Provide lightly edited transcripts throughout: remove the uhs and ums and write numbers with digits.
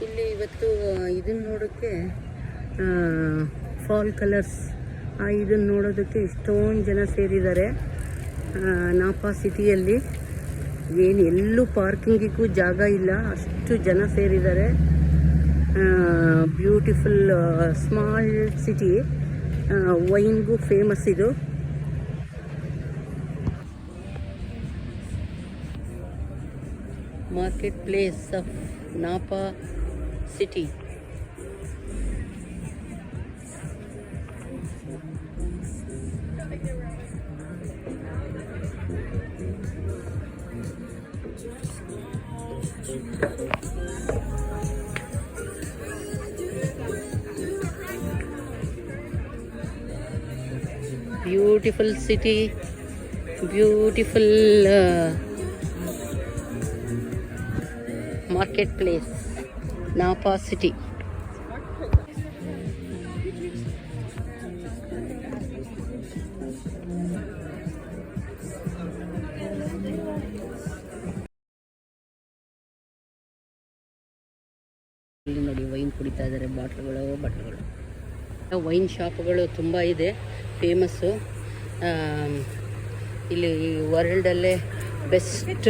ಇಲ್ಲಿ ಇವತ್ತು ಇದನ್ನು ನೋಡೋಕ್ಕೆ ಫಾಲ್ ಕಲರ್ಸ್ ಇದನ್ನು ನೋಡೋದಕ್ಕೆ ಎಷ್ಟೊಂದು ಜನ ಸೇರಿದ್ದಾರೆ ನಾಪಾ ಸಿಟಿಯಲ್ಲಿ. ಏನು ಎಲ್ಲೂ ಪಾರ್ಕಿಂಗಿಗೂ ಜಾಗ ಇಲ್ಲ, ಅಷ್ಟು ಜನ ಸೇರಿದ್ದಾರೆ. ಬ್ಯೂಟಿಫುಲ್ ಸ್ಮಾಲ್ ಸಿಟಿ, ವೈನ್ಗೂ ಫೇಮಸ್ ಇದು. Market place of Napa city. Beautiful city, beautiful marketplace, Napa city. ಇಲ್ಲಿ ನೋಡಿ ವೈನ್ ಕುಡಿತಾ ಇದ್ದಾರೆ, ಬಾಟ್ಲುಗಳು. ವೈನ್ ಶಾಪ್ಗಳು ತುಂಬ ಇದೆ, ಫೇಮಸ್ಸು. ಇಲ್ಲಿ ವರ್ಲ್ಡಲ್ಲೇ ಬೆಸ್ಟ್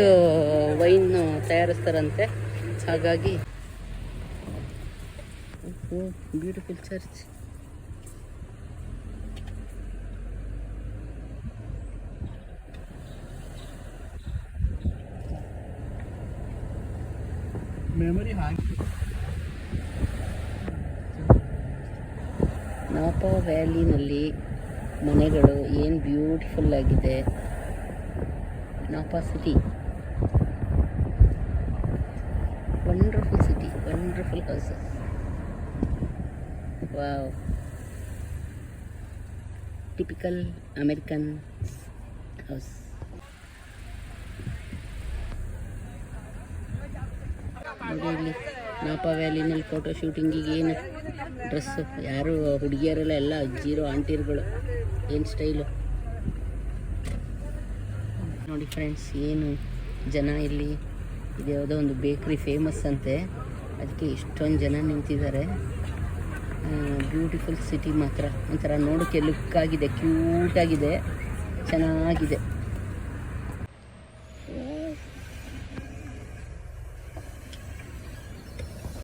ವೈನ್ ತಯಾರಿಸ್ತಾರಂತೆ. ಹಾಗಾಗಿ ಬ್ಯೂಟಿಫುಲ್ ಚರ್ಚ್. ಮೆಮೊರಿ ನಾಪಾ ವ್ಯಾಲಿನಲ್ಲಿ ಮನೆಗಳು ಏನು ಬ್ಯೂಟಿಫುಲ್ ಆಗಿದೆ. Napa city, wonderful city, wonderful houses. Wow, typical American house. ನೋಡಿ ಇಲ್ಲಿ ನಾಪಾ ವ್ಯಾಲಿನಲ್ಲಿ ಫೋಟೋ ಶೂಟಿಂಗಿಗೆ ಏನು ಡ್ರೆಸ್ಸು, ಯಾರು ಹುಡುಗಿಯರೆಲ್ಲ ಎಲ್ಲ ಅಜ್ಜಿರೋ ಆಂಟಿರ್ಗಳು, ಏನು ಸ್ಟೈಲು ನೋಡಿ ಫ್ರೆಂಡ್ಸ್. ಏನು ಜನ ಇಲ್ಲಿ. ಇದು ಯಾವುದೋ ಒಂದು ಬೇಕ್ರಿ ಫೇಮಸ್ ಅಂತೆ, ಅದಕ್ಕೆ ಇಷ್ಟೊಂದು ಜನ ನಿಂತಿದ್ದಾರೆ. ಬ್ಯೂಟಿಫುಲ್ ಸಿಟಿ ಮಾತ್ರ ಒಂಥರ ನೋಡೋಕ್ಕೆ ಲುಕ್ಕಾಗಿದೆ, ಕ್ಯೂಟಾಗಿದೆ, ಚೆನ್ನಾಗಿದೆ.